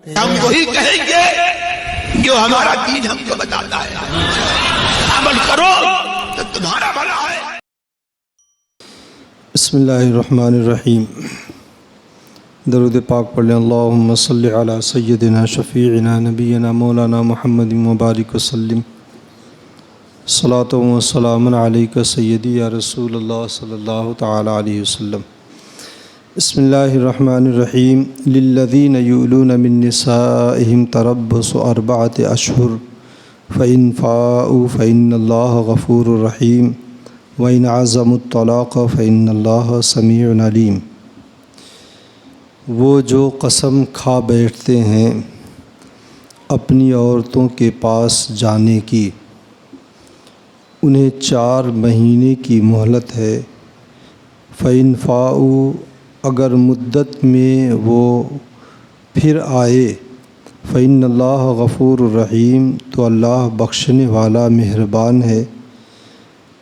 ہم وہی کہیں گے جو ہمارا دین ہم کو بتاتا ہے، عمل کرو تو تمہارا بھلا ہے۔ بسم اللہ الرحمن الرحیم۔ درود پاک پڑھ لیں۔ اللہم صلی علی سیدنا شفیعنا نبینا مولانا محمد مبارک وسلم۔ صلاۃ و سلام علیک سیدی یا رسول اللہ صلی اللہ تعالی علیہ وسلم۔ بسم اللہ الرحمن الرحیم۔ للذین یؤلون من نسائہم تربص 4 اشہر فإن فاؤوا فإن اللہ غفور رحیم وَإِنْ عَزَمُوا الطَّلَاقَ فَإِنَّ اللَّهَ سَمِيعٌ عَلِيمٌ۔ وہ جو قسم کھا بیٹھتے ہیں اپنی عورتوں کے پاس جانے کی، انہیں 4 مہینے کی مہلت ہے۔ فَإِنْ فَاؤوا، اگر مدت میں وہ پھر آئے، فَإِنَّ اللَّهَ غَفُورٌ رَحِيمٌ، تو اللہ بخشنے والا مہربان ہے۔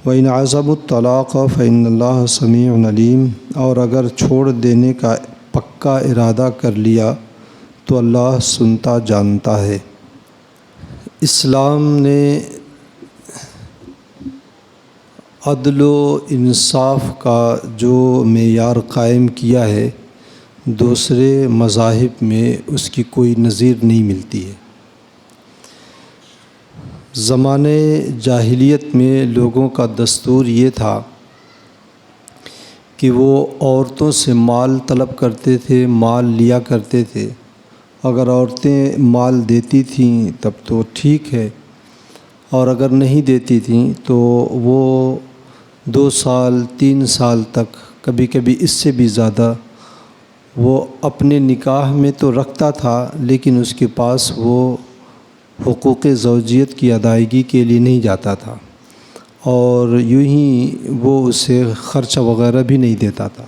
وَإِنْ عَزَمُوا الطَّلَاقَ فَإِنَّ اللَّهَ سَمِيعٌ عَلِيمٌ، اور اگر چھوڑ دینے کا پکا ارادہ کر لیا تو اللہ سنتا جانتا ہے۔ اسلام نے عدل و انصاف کا جو معیار قائم کیا ہے، دوسرے مذاہب میں اس کی کوئی نظیر نہیں ملتی ہے۔ زمانے جاہلیت میں لوگوں کا دستور یہ تھا کہ وہ عورتوں سے مال طلب کرتے تھے، مال لیا کرتے تھے۔ اگر عورتیں مال دیتی تھیں تب تو ٹھیک ہے، اور اگر نہیں دیتی تھیں تو وہ 2 سال 3 سال تک، کبھی کبھی اس سے بھی زیادہ، وہ اپنے نکاح میں تو رکھتا تھا لیکن اس کے پاس وہ حقوق زوجیت کی ادائیگی کے لیے نہیں جاتا تھا، اور یوں ہی وہ اسے خرچہ وغیرہ بھی نہیں دیتا تھا۔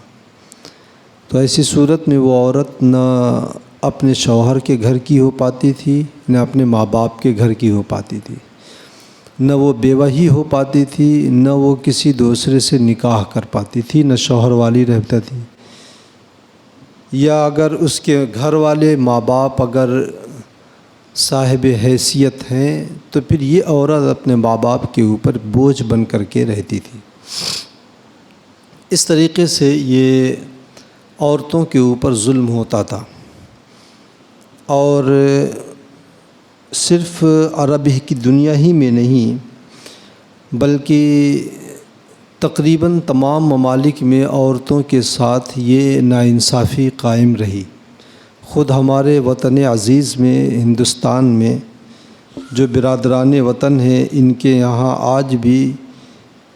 تو ایسی صورت میں وہ عورت نہ اپنے شوہر کے گھر کی ہو پاتی تھی، نہ اپنے ماں باپ کے گھر کی ہو پاتی تھی، نہ وہ بیوہ ہی ہو پاتی تھی، نہ وہ کسی دوسرے سے نکاح کر پاتی تھی، نہ شوہر والی رہتا تھی۔ یا اگر اس کے گھر والے ماں باپ اگر صاحب حیثیت ہیں تو پھر یہ عورت اپنے ماں باپ کے اوپر بوجھ بن کر کے رہتی تھی۔ اس طریقے سے یہ عورتوں کے اوپر ظلم ہوتا تھا، اور صرف عرب کی دنیا ہی میں نہیں بلکہ تقریباً تمام ممالک میں عورتوں کے ساتھ یہ ناانصافی قائم رہی۔ خود ہمارے وطن عزیز میں، ہندوستان میں، جو برادران وطن ہیں، ان کے یہاں آج بھی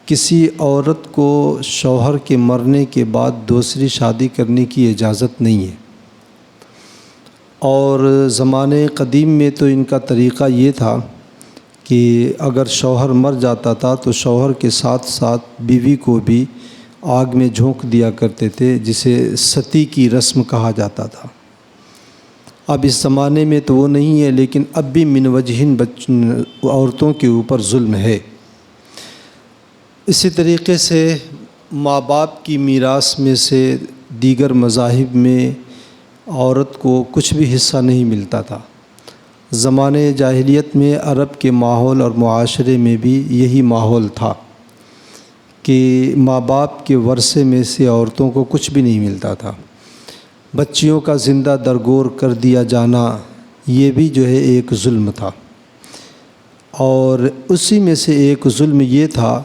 کسی عورت کو شوہر کے مرنے کے بعد دوسری شادی کرنے کی اجازت نہیں ہے۔ اور زمانے قدیم میں تو ان کا طریقہ یہ تھا کہ اگر شوہر مر جاتا تھا تو شوہر کے ساتھ ساتھ بیوی کو بھی آگ میں جھونک دیا کرتے تھے، جسے ستی کی رسم کہا جاتا تھا۔ اب اس زمانے میں تو وہ نہیں ہے، لیکن اب بھی من وجہن عورتوں کے اوپر ظلم ہے۔ اسی طریقے سے ماں باپ کی میراث میں سے دیگر مذاہب میں عورت کو کچھ بھی حصہ نہیں ملتا تھا۔ زمانے جاہلیت میں عرب کے ماحول اور معاشرے میں بھی یہی ماحول تھا کہ ماں باپ کے ورثے میں سے عورتوں کو کچھ بھی نہیں ملتا تھا۔ بچیوں کا زندہ درگور کر دیا جانا یہ بھی جو ہے ایک ظلم تھا، اور اسی میں سے ایک ظلم یہ تھا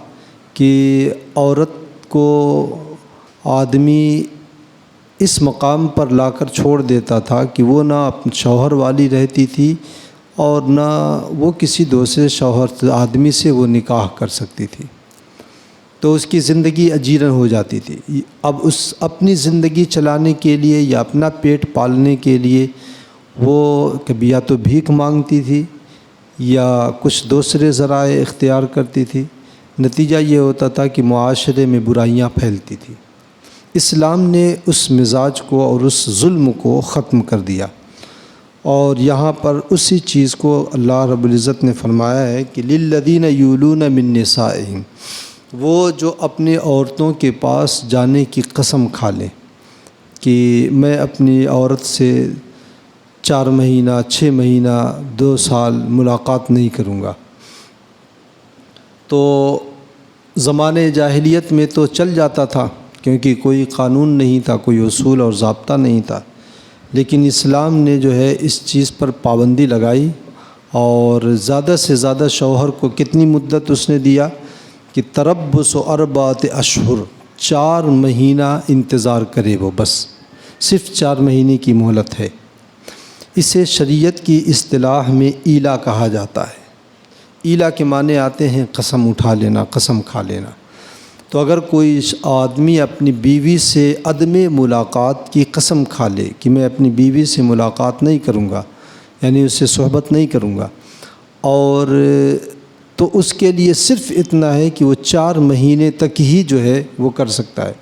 کہ عورت کو آدمی اس مقام پر لا کر چھوڑ دیتا تھا کہ وہ نہ اپنے شوہر والی رہتی تھی اور نہ وہ کسی دوسرے شوہر آدمی سے وہ نکاح کر سکتی تھی، تو اس کی زندگی اجیرن ہو جاتی تھی۔ اب اس اپنی زندگی چلانے کے لیے یا اپنا پیٹ پالنے کے لیے وہ کبھی یا تو بھیک مانگتی تھی یا کچھ دوسرے ذرائع اختیار کرتی تھی۔ نتیجہ یہ ہوتا تھا کہ معاشرے میں برائیاں پھیلتی تھیں۔ اسلام نے اس مزاج کو اور اس ظلم کو ختم کر دیا، اور یہاں پر اسی چیز کو اللہ رب العزت نے فرمایا ہے کہ للذین یولون من نسائہم، وہ جو اپنے عورتوں کے پاس جانے کی قسم کھا لیں کہ میں اپنی عورت سے 4 مہینہ 6 مہینہ 2 سال ملاقات نہیں کروں گا۔ تو زمانے جاہلیت میں تو چل جاتا تھا، کیونکہ کوئی قانون نہیں تھا، کوئی اصول اور ضابطہ نہیں تھا، لیکن اسلام نے جو ہے اس چیز پر پابندی لگائی، اور زیادہ سے زیادہ شوہر کو کتنی مدت اس نے دیا کہ تربص 4 اشہر، 4 مہینہ انتظار کرے وہ، بس صرف 4 مہینے کی مہلت ہے۔ اسے شریعت کی اصطلاح میں ایلا کہا جاتا ہے۔ ایلا کے معنی آتے ہیں قسم اٹھا لینا، قسم کھا لینا۔ تو اگر کوئی آدمی اپنی بیوی سے عدم ملاقات کی قسم کھا لے کہ میں اپنی بیوی سے ملاقات نہیں کروں گا، یعنی اس سے صحبت نہیں کروں گا، اور تو اس کے لیے صرف اتنا ہے کہ وہ 4 مہینے تک ہی جو ہے وہ کر سکتا ہے۔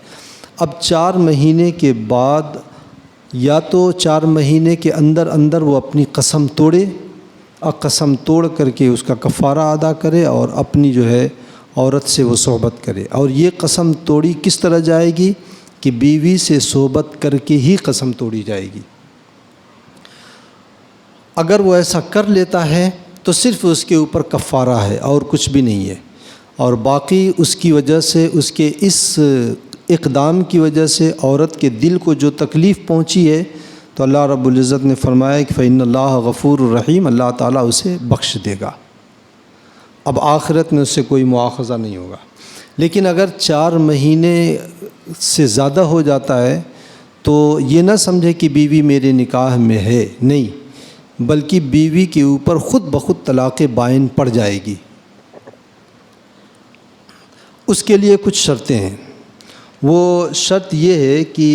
اب 4 مہینے کے بعد یا تو 4 مہینے کے اندر وہ اپنی قسم توڑے، اور قسم توڑ کر کے اس کا کفارہ ادا کرے، اور اپنی جو ہے عورت سے وہ صحبت کرے۔ اور یہ قسم توڑی کس طرح جائے گی کہ بیوی سے صحبت کر کے ہی قسم توڑی جائے گی۔ اگر وہ ایسا کر لیتا ہے تو صرف اس کے اوپر کفارہ ہے اور کچھ بھی نہیں ہے، اور باقی اس کی وجہ سے، اس کے اس اقدام کی وجہ سے عورت کے دل کو جو تکلیف پہنچی ہے، تو اللہ رب العزت نے فرمایا کہ فإن اللہ غفور الرحیم، اللہ تعالیٰ اسے بخش دے گا۔ اب آخرت میں اس سے کوئی مواخذہ نہیں ہوگا۔ لیکن اگر 4 مہینے سے زیادہ ہو جاتا ہے تو یہ نہ سمجھے کہ بیوی میرے نکاح میں ہے، نہیں، بلکہ بیوی کے اوپر خود بخود طلاق بائن پڑ جائے گی۔ اس کے لیے کچھ شرطیں ہیں۔ وہ شرط یہ ہے کہ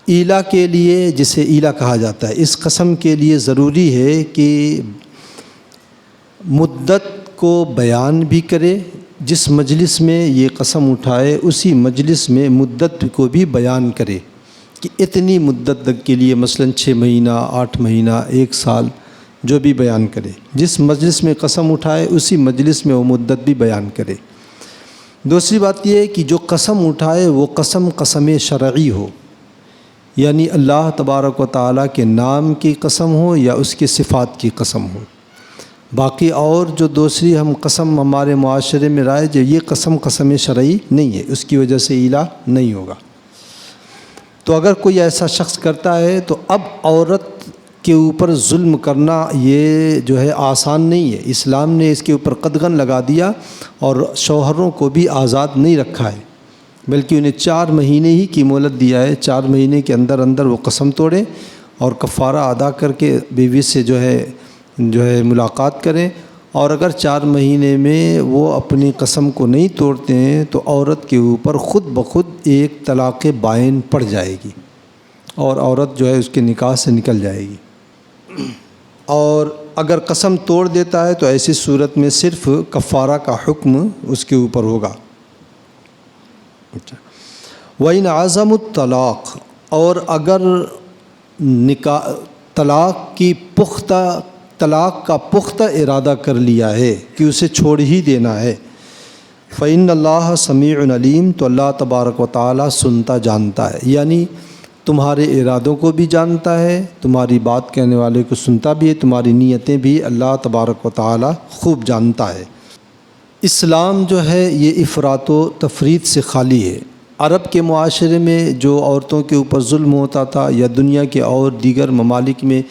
ایلا کے لیے، جسے ایلا کہا جاتا ہے، اس قسم کے لیے ضروری ہے کہ مدت کو بیان بھی کرے، جس مجلس میں یہ قسم اٹھائے اسی مجلس میں مدت کو بھی بیان کرے کہ اتنی مدت تک کے لیے، مثلا 6 مہینہ 8 مہینہ 1 سال، جو بھی بیان کرے۔ جس مجلس میں قسم اٹھائے اسی مجلس میں وہ مدت بھی بیان کرے۔ دوسری بات یہ ہے کہ جو قسم اٹھائے وہ قسم شرعی ہو، یعنی اللہ تبارک و تعالیٰ کے نام کی قسم ہو یا اس کی صفات کی قسم ہو۔ باقی اور جو دوسری ہم قسم ہمارے معاشرے میں رائج ہے، یہ قسم شرعی نہیں ہے، اس کی وجہ سے ایلا نہیں ہوگا۔ تو اگر کوئی ایسا شخص کرتا ہے تو اب عورت کے اوپر ظلم کرنا یہ جو ہے آسان نہیں ہے۔ اسلام نے اس کے اوپر قدغن لگا دیا، اور شوہروں کو بھی آزاد نہیں رکھا ہے، بلکہ انہیں 4 مہینے ہی کی مہلت دیا ہے۔ 4 مہینے کے اندر وہ قسم توڑیں اور کفارہ ادا کر کے بیوی سے جو ہے ملاقات کریں، اور اگر 4 مہینے میں وہ اپنی قسم کو نہیں توڑتے ہیں تو عورت کے اوپر خود بخود ایک طلاق بائن پڑ جائے گی، اور عورت جو ہے اس کے نکاح سے نکل جائے گی۔ اور اگر قسم توڑ دیتا ہے تو ایسی صورت میں صرف کفارہ کا حکم اس کے اوپر ہوگا۔ وَإِنْ عَزَمُوا الطَّلَاقَ، اور اگر طلاق کا پختہ ارادہ کر لیا ہے کہ اسے چھوڑ ہی دینا ہے، فَإِنَّ اللَّهَ سَمِيعٌ عَلِيمٌ، تو اللہ تبارک و تعالیٰ سنتا جانتا ہے، یعنی تمہارے ارادوں کو بھی جانتا ہے، تمہاری بات کہنے والے کو سنتا بھی ہے، تمہاری نیتیں بھی اللہ تبارک و تعالیٰ خوب جانتا ہے۔ اسلام جو ہے یہ افراط و تفریط سے خالی ہے۔ عرب کے معاشرے میں جو عورتوں کے اوپر ظلم ہوتا تھا، یا دنیا کے اور دیگر ممالک میں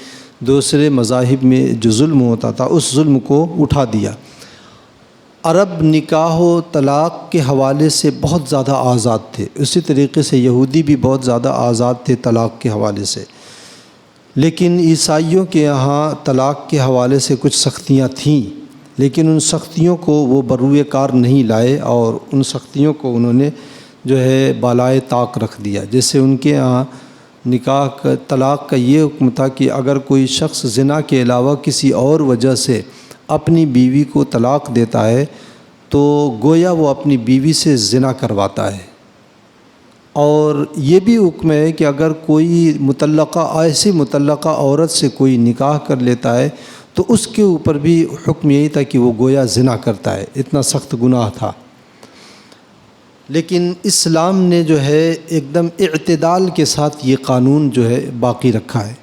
دوسرے مذاہب میں جو ظلم ہوتا تھا، اس ظلم کو اٹھا دیا۔ عرب نکاح و طلاق کے حوالے سے بہت زیادہ آزاد تھے، اسی طریقے سے یہودی بھی بہت زیادہ آزاد تھے طلاق کے حوالے سے، لیکن عیسائیوں کے یہاں طلاق کے حوالے سے کچھ سختیاں تھیں، لیکن ان سختیوں کو وہ بروئے کار نہیں لائے، اور ان سختیوں کو انہوں نے جو ہے بالائے طاق رکھ دیا۔ جیسے ان کے یہاں طلاق کا یہ حکم تھا کہ اگر کوئی شخص زنا کے علاوہ کسی اور وجہ سے اپنی بیوی کو طلاق دیتا ہے تو گویا وہ اپنی بیوی سے زنا کرواتا ہے۔ اور یہ بھی حکم ہے کہ اگر کوئی ایسی مطلقہ عورت سے کوئی نکاح کر لیتا ہے تو اس کے اوپر بھی حکم یہی تھا کہ وہ گویا زنا کرتا ہے، اتنا سخت گناہ تھا۔ لیکن اسلام نے جو ہے ایک دم اعتدال کے ساتھ یہ قانون جو ہے باقی رکھا ہے۔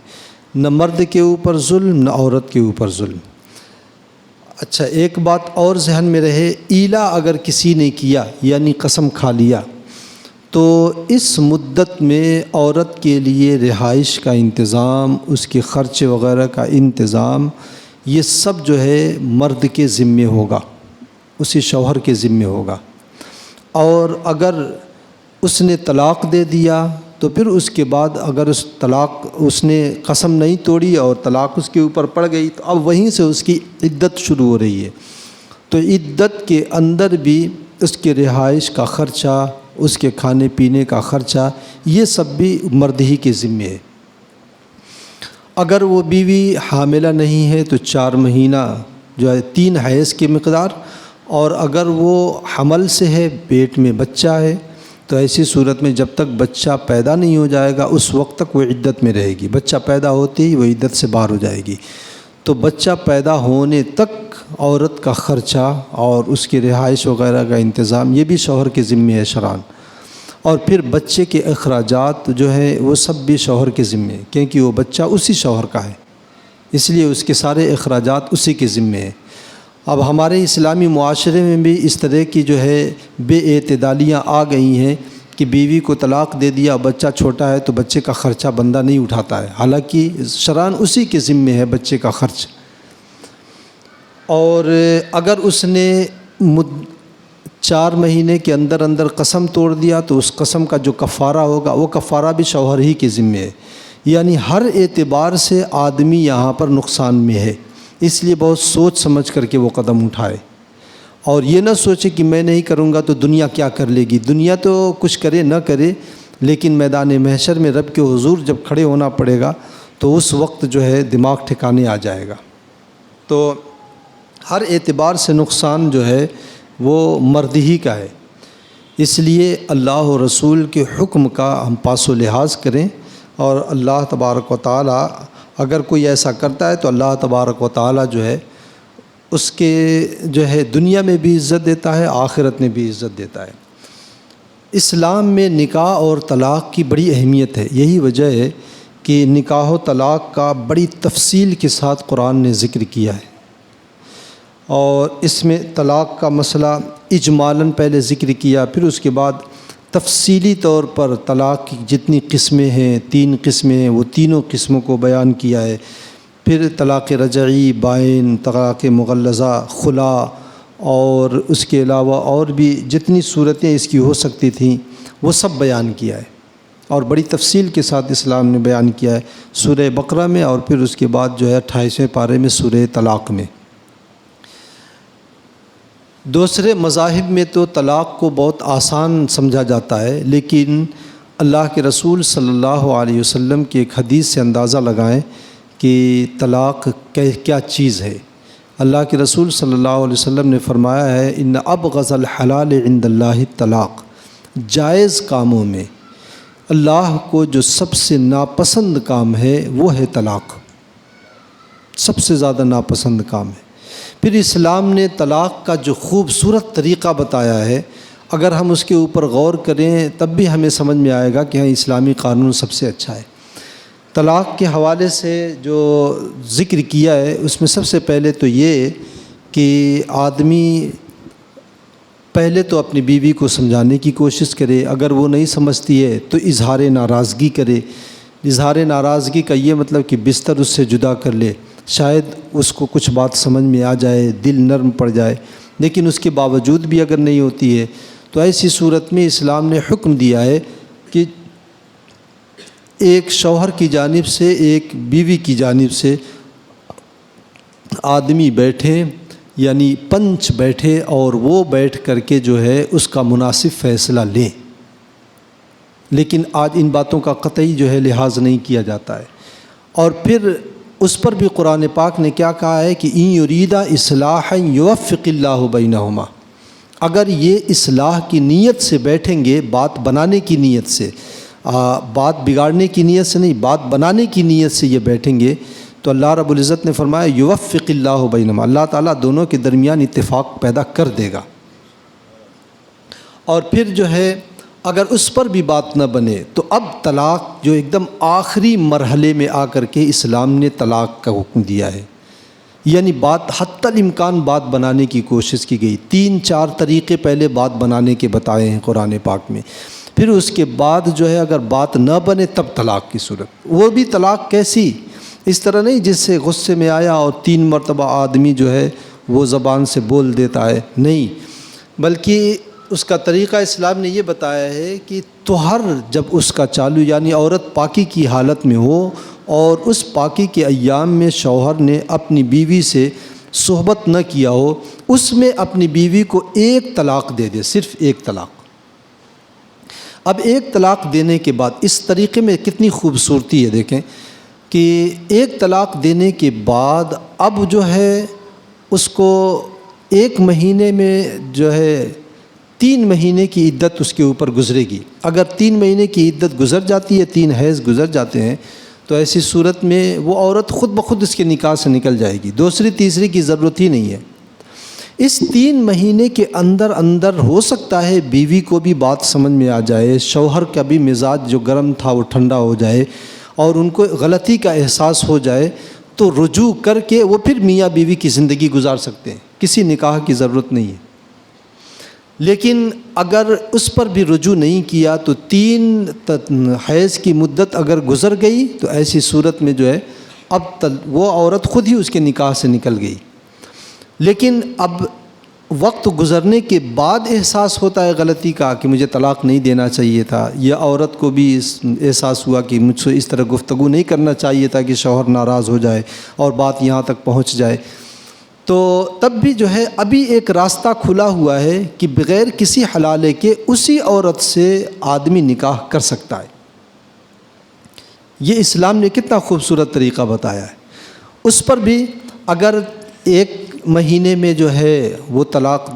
نہ مرد کے اوپر ظلم نہ عورت کے اوپر ظلم۔ اچھا، ایک بات اور ذہن میں رہے، ایلا اگر کسی نے کیا یعنی قسم کھا لیا تو اس مدت میں عورت کے لیے رہائش کا انتظام، اس کے خرچے وغیرہ کا انتظام، یہ سب جو ہے مرد کے ذمے ہوگا، اسی شوہر کے ذمے ہوگا۔ اور اگر اس نے طلاق دے دیا تو پھر اس کے بعد اگر اس نے قسم نہیں توڑی اور طلاق اس کے اوپر پڑ گئی تو اب وہیں سے اس کی عدت شروع ہو رہی ہے۔ تو عدت کے اندر بھی اس کے رہائش کا خرچہ، اس کے کھانے پینے کا خرچہ، یہ سب بھی مرد ہی کے ذمے ہے۔ اگر وہ بیوی حاملہ نہیں ہے تو 4 مہینہ جو ہے 3 حیض کی مقدار، اور اگر وہ حمل سے ہے، پیٹ میں بچہ ہے، تو ایسی صورت میں جب تک بچہ پیدا نہیں ہو جائے گا اس وقت تک وہ عدت میں رہے گی۔ بچہ پیدا ہوتے ہی وہ عدت سے باہر ہو جائے گی۔ تو بچہ پیدا ہونے تک عورت کا خرچہ اور اس کی رہائش وغیرہ کا انتظام یہ بھی شوہر کے ذمے ہے شرعاً۔ اور پھر بچے کے اخراجات جو ہے وہ سب بھی شوہر کے ذمے ہیں، کیونکہ وہ بچہ اسی شوہر کا ہے، اس لیے اس کے سارے اخراجات اسی کے ذمے ہیں۔ اب ہمارے اسلامی معاشرے میں بھی اس طرح کی جو ہے بے اعتدالیاں آ گئی ہیں کہ بیوی کو طلاق دے دیا، بچہ چھوٹا ہے تو بچے کا خرچہ بندہ نہیں اٹھاتا ہے، حالانکہ شرعاً اسی کے ذمے ہے بچے کا خرچ۔ اور اگر اس نے 4 مہینے کے اندر اندر قسم توڑ دیا تو اس قسم کا جو کفارہ ہوگا وہ کفارہ بھی شوہر ہی کے ذمے ہے۔ یعنی ہر اعتبار سے آدمی یہاں پر نقصان میں ہے، اس لیے بہت سوچ سمجھ کر کے وہ قدم اٹھائے، اور یہ نہ سوچے کہ میں نہیں کروں گا تو دنیا کیا کر لے گی۔ دنیا تو کچھ کرے نہ کرے، لیکن میدان محشر میں رب کے حضور جب کھڑے ہونا پڑے گا تو اس وقت جو ہے دماغ ٹھکانے آ جائے گا۔ تو ہر اعتبار سے نقصان جو ہے وہ مرد ہی کا ہے، اس لیے اللہ و رسول کے حکم کا ہم پاس و لحاظ کریں، اور اللہ تبارک و تعالی اگر کوئی ایسا کرتا ہے تو اللہ تبارک و تعالی جو ہے اس کے جو ہے دنیا میں بھی عزت دیتا ہے، آخرت میں بھی عزت دیتا ہے۔ اسلام میں نکاح اور طلاق کی بڑی اہمیت ہے، یہی وجہ ہے کہ نکاح و طلاق کا بڑی تفصیل کے ساتھ قرآن نے ذکر کیا ہے، اور اس میں طلاق کا مسئلہ اجمالاً پہلے ذکر کیا، پھر اس کے بعد تفصیلی طور پر طلاق کی جتنی قسمیں ہیں، 3 قسمیں ہیں، وہ تینوں قسموں کو بیان کیا ہے۔ پھر طلاق رجعی، بائن، طلاق مغلظہ، خلا، اور اس کے علاوہ اور بھی جتنی صورتیں اس کی ہو سکتی تھیں وہ سب بیان کیا ہے، اور بڑی تفصیل کے ساتھ اسلام نے بیان کیا ہے سورہ بقرہ میں، اور پھر اس کے بعد جو ہے 28ویں پارے میں سورہ طلاق میں۔ دوسرے مذاہب میں تو طلاق کو بہت آسان سمجھا جاتا ہے، لیکن اللہ کے رسول صلی اللہ علیہ وسلم کی ایک حدیث سے اندازہ لگائیں کہ طلاق کیا چیز ہے۔ اللہ کے رسول صلی اللہ علیہ وسلم نے فرمایا ہے، ان ابغض الحلال عند اللہ الطلاق، جائز کاموں میں اللہ کو جو سب سے ناپسند کام ہے وہ ہے طلاق، سب سے زیادہ ناپسند کام ہے۔ پھر اسلام نے طلاق کا جو خوبصورت طریقہ بتایا ہے، اگر ہم اس کے اوپر غور کریں تب بھی ہمیں سمجھ میں آئے گا کہ ہاں اسلامی قانون سب سے اچھا ہے۔ طلاق کے حوالے سے جو ذکر کیا ہے اس میں سب سے پہلے تو یہ کہ آدمی پہلے تو اپنی بیوی کو سمجھانے کی کوشش کرے، اگر وہ نہیں سمجھتی ہے تو اظہار ناراضگی کرے۔ اظہار ناراضگی کا یہ مطلب کہ بستر اس سے جدا کر لے، شاید اس کو کچھ بات سمجھ میں آ جائے، دل نرم پڑ جائے، لیکن اس کے باوجود بھی اگر نہیں ہوتی ہے تو ایسی صورت میں اسلام نے حکم دیا ہے کہ ایک شوہر کی جانب سے ایک بیوی کی جانب سے آدمی بیٹھے، یعنی پنچ بیٹھے، اور وہ بیٹھ کر کے جو ہے اس کا مناسب فیصلہ لیں۔ لیکن آج ان باتوں کا قطعی جو ہے لحاظ نہیں کیا جاتا ہے۔ اور پھر اس پر بھی قرآن پاک نے کیا کہا ہے کہ ان یریدا اصلاحا یوفق اللہ بینہما، اگر یہ اصلاح کی نیت سے بیٹھیں گے، بات بنانے کی نیت سے، بات بگاڑنے کی نیت سے نہیں، بات بنانے کی نیت سے یہ بیٹھیں گے تو اللہ رب العزت نے فرمایا یوفق اللہ بینہما، اللہ تعالیٰ دونوں کے درمیان اتفاق پیدا کر دے گا۔ اور پھر جو ہے اگر اس پر بھی بات نہ بنے تو اب طلاق جو ایک دم آخری مرحلے میں آ کر کے اسلام نے طلاق کا حکم دیا ہے، یعنی بات حتی الامکان بات بنانے کی کوشش کی گئی۔ 3-4 طریقے پہلے بات بنانے کے بتائے ہیں قرآن پاک میں، پھر اس کے بعد جو ہے اگر بات نہ بنے تب طلاق کی صورت۔ وہ بھی طلاق کیسی؟ اس طرح نہیں جس سے غصے میں آیا اور 3 مرتبہ آدمی جو ہے وہ زبان سے بول دیتا ہے، نہیں، بلکہ اس کا طریقہ اسلام نے یہ بتایا ہے کہ طہر جب اس کا چالو، یعنی عورت پاکی کی حالت میں ہو اور اس پاکی کے ایام میں شوہر نے اپنی بیوی سے صحبت نہ کیا ہو، اس میں اپنی بیوی کو 1 طلاق دے دے، صرف 1 طلاق۔ اب 1 طلاق دینے کے بعد اس طریقے میں کتنی خوبصورتی ہے، دیکھیں کہ 1 طلاق دینے کے بعد اب جو ہے اس کو 1 مہینے میں جو ہے 3 مہینے کی عدت اس کے اوپر گزرے گی۔ اگر 3 مہینے کی عدت گزر جاتی ہے، 3 حیض گزر جاتے ہیں، تو ایسی صورت میں وہ عورت خود بخود اس کے نکاح سے نکل جائے گی، دوسری تیسری کی ضرورت ہی نہیں ہے۔ اس 3 مہینے کے اندر ہو سکتا ہے بیوی کو بھی بات سمجھ میں آ جائے، شوہر کا بھی مزاج جو گرم تھا وہ ٹھنڈا ہو جائے اور ان کو غلطی کا احساس ہو جائے، تو رجوع کر کے وہ پھر میاں بیوی کی زندگی گزار سکتے ہیں، کسی نکاح کی ضرورت نہیں ہے۔ لیکن اگر اس پر بھی رجوع نہیں کیا تو 3 حیض کی مدت اگر گزر گئی تو ایسی صورت میں جو ہے اب وہ عورت خود ہی اس کے نکاح سے نکل گئی۔ لیکن اب وقت گزرنے کے بعد احساس ہوتا ہے غلطی کا کہ مجھے طلاق نہیں دینا چاہیے تھا، یا عورت کو بھی احساس ہوا کہ مجھ سے اس طرح گفتگو نہیں کرنا چاہیے تھا کہ شوہر ناراض ہو جائے اور بات یہاں تک پہنچ جائے، تو تب بھی جو ہے ابھی ایک راستہ کھلا ہوا ہے کہ بغیر کسی حلالے کے اسی عورت سے آدمی نکاح کر سکتا ہے۔ یہ اسلام نے کتنا خوبصورت طریقہ بتایا ہے۔ اس پر بھی اگر 1 مہینے میں جو ہے وہ طلاق،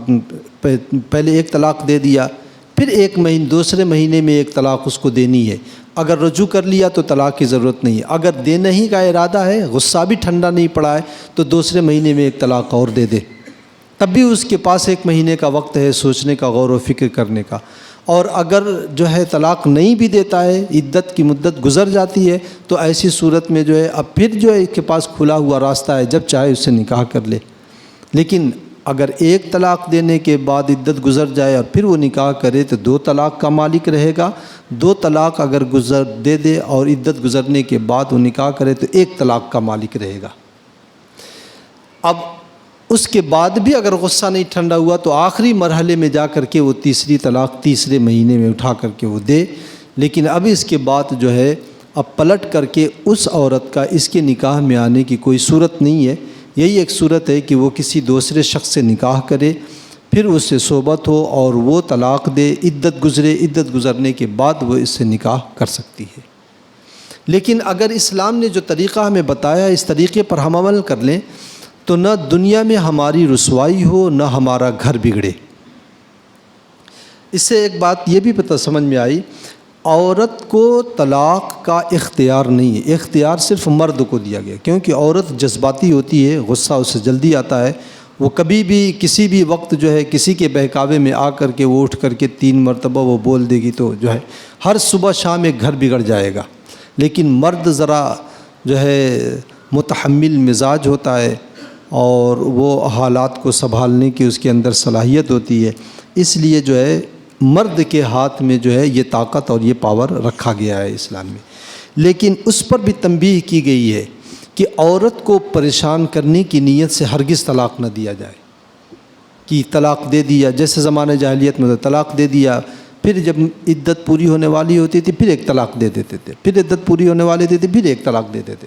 پہلے 1 طلاق دے دیا، پھر 1 مہینے دوسرے مہینے میں 1 طلاق اس کو دینی ہے، اگر رجوع کر لیا تو طلاق کی ضرورت نہیں ہے، اگر دینے ہی کا ارادہ ہے، غصہ بھی ٹھنڈا نہیں پڑا ہے، تو دوسرے مہینے میں 1 طلاق اور دے دے، تب بھی اس کے پاس 1 مہینے کا وقت ہے سوچنے کا، غور و فکر کرنے کا۔ اور اگر جو ہے طلاق نہیں بھی دیتا ہے، عدت کی مدت گزر جاتی ہے، تو ایسی صورت میں جو ہے اب پھر جو ہے اس کے پاس کھلا ہوا راستہ ہے، جب چاہے اس سے نکاح کر لے۔ لیکن اگر 1 طلاق دینے کے بعد عدت گزر جائے اور پھر وہ نکاح کرے تو 2 طلاق کا مالک رہے گا۔ 2 طلاق اگر دے دے اور عدت گزرنے کے بعد وہ نکاح کرے تو 1 طلاق کا مالک رہے گا۔ اب اس کے بعد بھی اگر غصہ نہیں ٹھنڈا ہوا تو آخری مرحلے میں جا کر کے وہ تیسری طلاق تیسرے مہینے میں اٹھا کر کے وہ دے۔ لیکن اب اس کے بعد جو ہے اب پلٹ کر کے اس عورت کا اس کے نکاح میں آنے کی کوئی صورت نہیں ہے۔ یہی ایک صورت ہے کہ وہ کسی دوسرے شخص سے نکاح کرے، پھر اس سے صحبت ہو اور وہ طلاق دے، عدت گزرے، عدت گزرنے کے بعد وہ اس سے نکاح کر سکتی ہے۔ لیکن اگر اسلام نے جو طریقہ ہمیں بتایا اس طریقے پر ہم عمل کر لیں تو نہ دنیا میں ہماری رسوائی ہو، نہ ہمارا گھر بگڑے۔ اس سے ایک بات یہ بھی پتہ سمجھ میں آئی، عورت کو طلاق کا اختیار نہیں ہے، اختیار صرف مرد کو دیا گیا، کیونکہ عورت جذباتی ہوتی ہے، غصہ اس سے جلدی آتا ہے، وہ کبھی بھی کسی بھی وقت جو ہے کسی کے بہکاوے میں آ کر کے وہ اٹھ کر کے 3 مرتبہ وہ بول دے گی تو جو ہے ہر صبح شام ایک گھر بگڑ جائے گا۔ لیکن مرد ذرا جو ہے متحمل مزاج ہوتا ہے اور وہ حالات کو سنبھالنے کی اس کے اندر صلاحیت ہوتی ہے، اس لیے جو ہے مرد کے ہاتھ میں جو ہے یہ طاقت اور یہ پاور رکھا گیا ہے اسلام میں۔ لیکن اس پر بھی تنبیہ کی گئی ہے کہ عورت کو پریشان کرنے کی نیت سے ہرگز طلاق نہ دیا جائے، کہ طلاق دے دیا جیسے زمانہ جاہلیت میں طلاق دے دیا، پھر جب عدت پوری ہونے والی ہوتی تھی پھر 1 طلاق دے دیتے تھے، پھر عدت پوری ہونے والی تھی پھر 1 طلاق دے دیتے،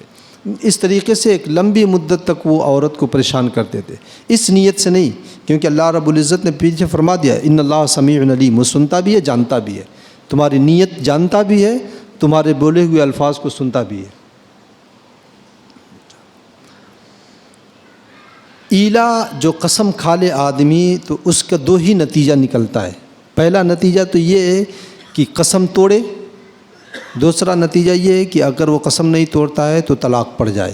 اس طریقے سے ایک لمبی مدت تک وہ عورت کو پریشان کرتے تھے، اس نیت سے نہیں، کیونکہ اللہ رب العزت نے پیچھے فرما دیا ان اللہ سمیع علیم، وہ سنتا بھی ہے جانتا بھی ہے، تمہاری نیت جانتا بھی ہے، تمہارے بولے ہوئے الفاظ کو سنتا بھی ہے۔ ایلا جو قسم کھا لے آدمی تو اس کا 2 ہی نتیجہ نکلتا ہے، پہلا نتیجہ تو یہ ہے کہ قسم توڑے، دوسرا نتیجہ یہ ہے کہ اگر وہ قسم نہیں توڑتا ہے تو طلاق پڑ جائے۔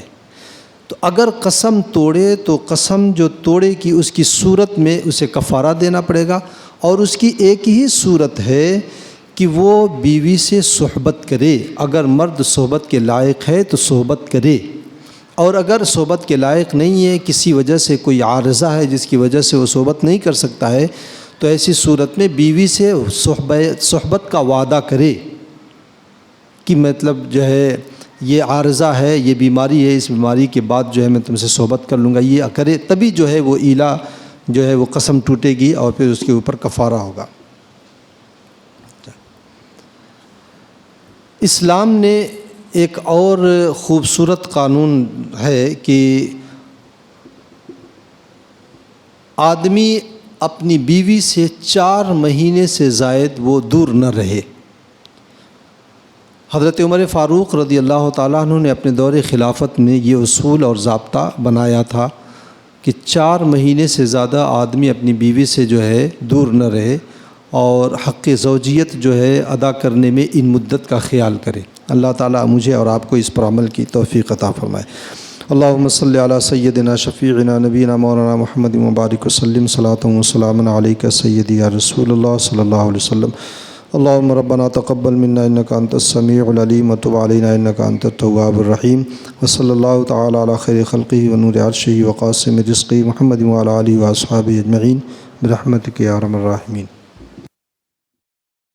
تو اگر قسم توڑے تو قسم جو توڑے کی اس کی صورت میں اسے کفارہ دینا پڑے گا، اور اس کی ایک ہی صورت ہے کہ وہ بیوی سے صحبت کرے، اگر مرد صحبت کے لائق ہے تو صحبت کرے، اور اگر صحبت کے لائق نہیں ہے، کسی وجہ سے کوئی عارضہ ہے جس کی وجہ سے وہ صحبت نہیں کر سکتا ہے، تو ایسی صورت میں بیوی سے صحبت کا وعدہ کرے کہ مطلب جو ہے یہ عارضہ ہے، یہ بیماری ہے، اس بیماری کے بعد جو ہے میں تم سے صحبت کر لوں گا، یہ کرے، تبھی جو ہے وہ ایلا جو ہے وہ قسم ٹوٹے گی اور پھر اس کے اوپر کفارہ ہوگا۔ اسلام نے ایک اور خوبصورت قانون ہے کہ آدمی اپنی بیوی سے 4 مہینے سے زائد وہ دور نہ رہے۔ حضرت عمر فاروق رضی اللہ تعالیٰ عنہ نے اپنے دور خلافت میں یہ اصول اور ضابطہ بنایا تھا کہ 4 مہینے سے زیادہ آدمی اپنی بیوی سے جو ہے دور نہ رہے اور حق زوجیت جو ہے ادا کرنے میں ان مدت کا خیال کرے۔ اللہ تعالیٰ مجھے اور آپ کو اس پر عمل کی توفیق عطا فرمائے۔ اللہم صلی علی سیدنا شفیعنا نبینا مولانا محمد مبارک وسلم صلاۃ و سلام علیک سیدی یا رسول اللہ صلی اللہ علیہ وسلم۔ اللہم ربنا تقبل منا انک انت السمیع العلیم وتب علینا انک انت التواب الرحیم، وصلی اللہ تعالی علی خیر خلقہ ونور عرشہ وقاسم رزقہ محمد وعلی آلہ واصحابہ اجمعین برحمتک یا ارحم الراحمین۔